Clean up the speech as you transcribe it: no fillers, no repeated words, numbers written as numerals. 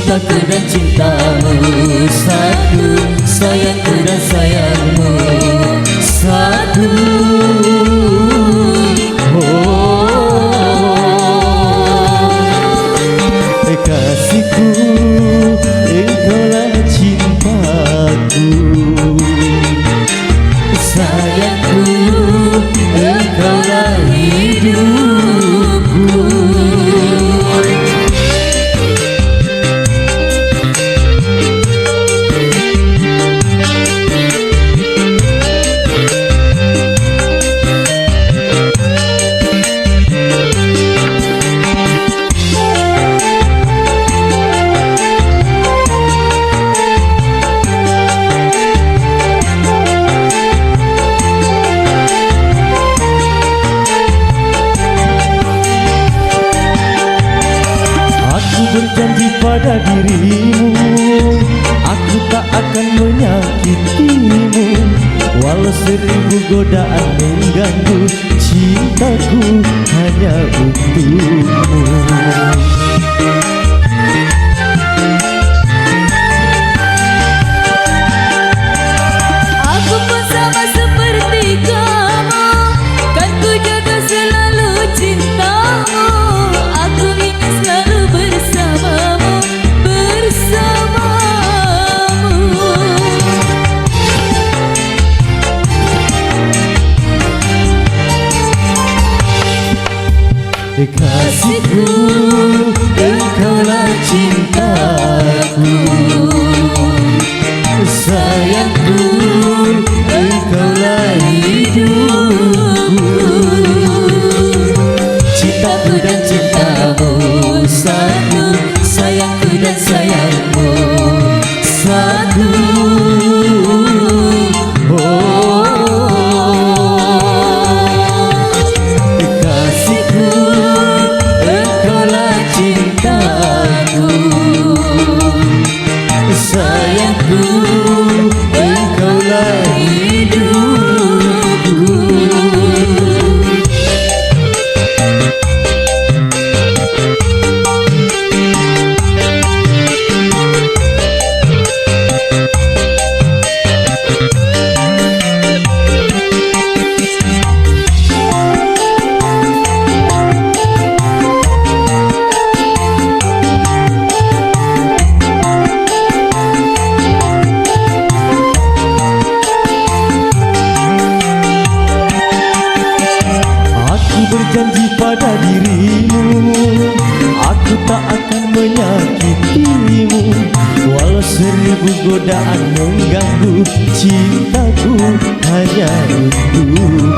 cintaku dan cintamu satu, sayangku dan sayangmu satu. Kasihku, engkaulah cintaku. Sayangku, engkaulah hidupku. Berjanji pada dirimu, aku tak akan menyakitimu. Walau 1000 godaan mengganggu, cintaku hanya untukmu. Aku pun sama seperti kamu, kan ku jaga selalu cintamu. Aku ingin selalu bersamamu, bersamamu. Kasihku, engkaulah cintaku. Sayangku, engkaulah hidupku. Cintaku dan cintamu satu, sayangku dan sayangmu satu. Kasihku, engkaulah cintaku. Sayangku, engkaulah hidupku. Berjanji pada dirimu, aku tak akan menyakitimu. Walau 1000 godaan mengganggu, cintaku hanya untukmu.